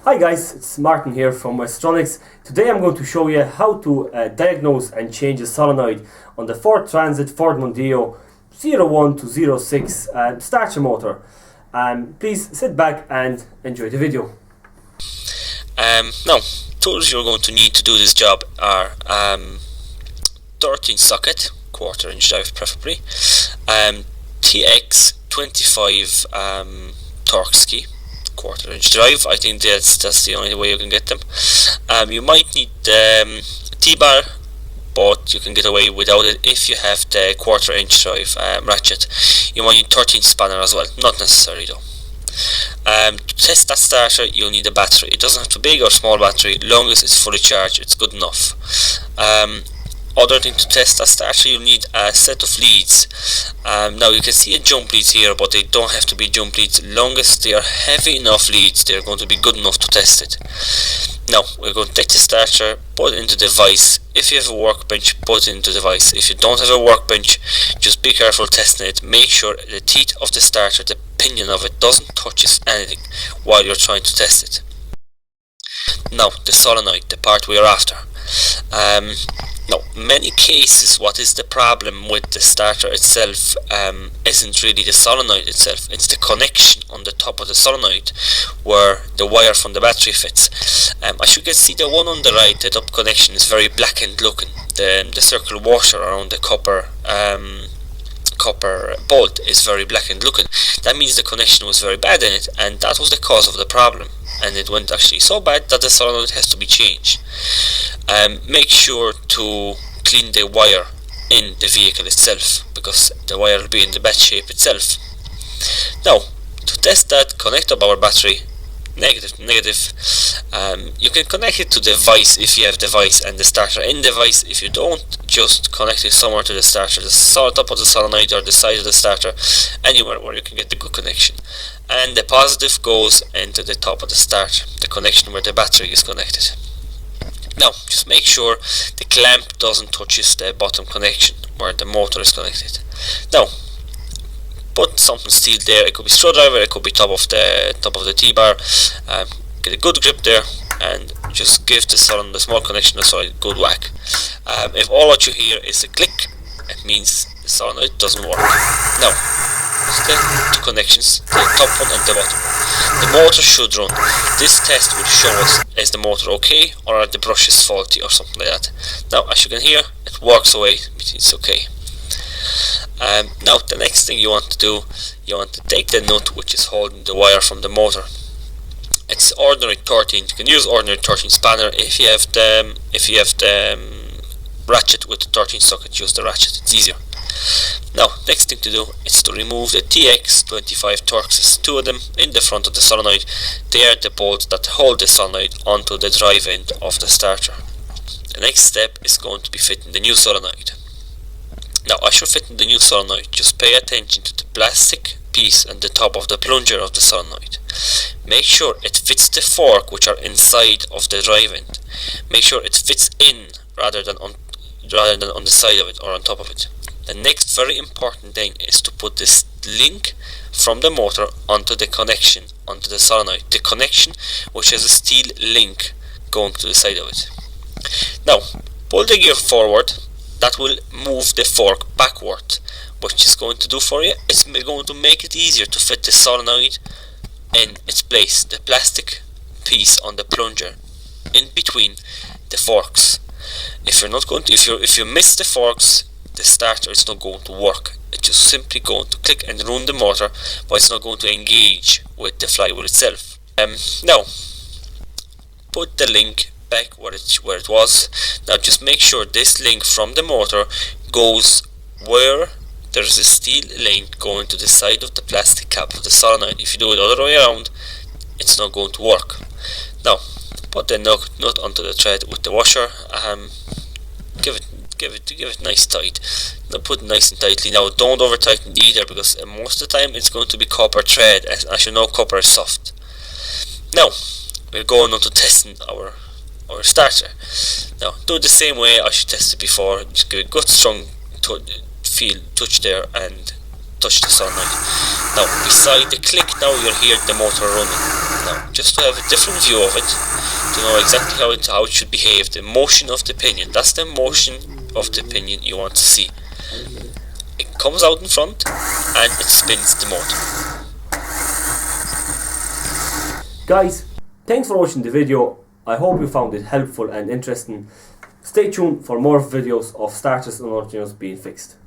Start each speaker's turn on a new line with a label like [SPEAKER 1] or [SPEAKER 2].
[SPEAKER 1] Hi guys, it's Martin here from Westronics. Today I'm going to show you how to diagnose and change a solenoid on the Ford Transit Ford Mondeo 01 to 06 starter motor. Please sit back and enjoy the video.
[SPEAKER 2] Now, tools you're going to need to do this job are 13 socket, quarter inch drive preferably, TX 25 Torx key, quarter inch drive. I think that's the only way you can get them. You might need T-bar, but you can get away without it if you have the quarter inch drive ratchet. You might need 13 spanner as well, not necessary though. To test that starter you'll need a battery. It doesn't have to be big or small battery, long as it's fully charged it's good enough. Other thing to test that starter, you'll need a set of leads. Now you can see a jump leads here, but they don't have to be jump leads. Long as they are heavy enough leads, they're going to be good enough to test it. Now we're going to take the starter, put it into the device. If you have a workbench, put it into the device. If you don't have a workbench, just be careful testing it. Make sure the teeth of the starter, the pinion of it, doesn't touch anything while you're trying to test it. Now the solenoid, the part we are after. Now, many cases, what is the problem with the starter itself isn't really the solenoid itself, it's the connection on the top of the solenoid where the wire from the battery fits. As you can see, the one on the right, the top connection is very blackened looking. The circle washer around the copper bolt is very blackened looking. That means the connection was very bad in it, and that was the cause of the problem, and it went actually so bad that the solenoid has to be changed. Make sure to clean the wire in the vehicle itself, because the wire will be in the bad shape itself. Now, to test that, connect up our battery, negative. You can connect it to the device if you have the device and the starter in the device. If you don't, just connect it somewhere to the starter, the top of the solenoid or the side of the starter, anywhere where you can get the good connection. And the positive goes into the top of the starter, the connection where the battery is connected. Now, just make sure the clamp doesn't touch the bottom connection where the motor is connected. Now, put something steel there. It could be screwdriver, it could be top of the T-bar. Get a good grip there, and just give the small connection a good whack. If all what you hear is a click, it means the solenoid doesn't work. Now, the two connections, the top one and the bottom one. The motor should run. This test will show us, is the motor okay, or are the brushes faulty or something like that. Now, as you can hear, it works away, it's okay. Now the next thing you want to do, you want to take the nut which is holding the wire from the motor. It's ordinary 13. You can use ordinary 13 spanner. If you have the ratchet with the 13 socket, use the ratchet, it's easier. Now, next thing to do is to remove the TX 25 Torxes, two of them in the front of the solenoid. They are the bolts that hold the solenoid onto the drive end of the starter. The next step is going to be fitting the new solenoid. Now, as you're fitting the new solenoid, just pay attention to the plastic piece on the top of the plunger of the solenoid. Make sure it fits the fork which are inside of the drive end. Make sure it fits in rather than on the side of it or on top of it. The next very important thing is to put this link from the motor onto the connection, onto the solenoid. The connection which has a steel link going to the side of it. Now, pull the gear forward. That will move the fork backward. What it's going to do for you, it's going to make it easier to fit the solenoid in its place, the plastic piece on the plunger in between the forks. If you miss the forks, the starter is not going to work. It's just simply going to click and run the motor, but it's not going to engage with the flywheel itself. Now, put the link back where it was. Now just make sure this link from the motor goes where there's a steel link going to the side of the plastic cap of the solenoid. If you do it the other way around, it's not going to work. Now, put the nut onto the thread with the washer. Give it nice tight. Now put it nice and tightly. Now don't over tighten either, because most of the time it's going to be copper thread. As you know, copper is soft. Now we're going on to testing our starter. Now do it the same way as you tested before. Just give it a good strong touch there and touch the solenoid. Now beside the click, now you'll hear the motor running. now, just to have a different view of it, to know exactly how it should behave, the motion of the pinion. That's the motion of the pinion you want to see. It comes out in front and it spins the motor.
[SPEAKER 1] Guys, thanks for watching the video. I hope you found it helpful and interesting. Stay tuned for more videos of starters and Arduinos being fixed.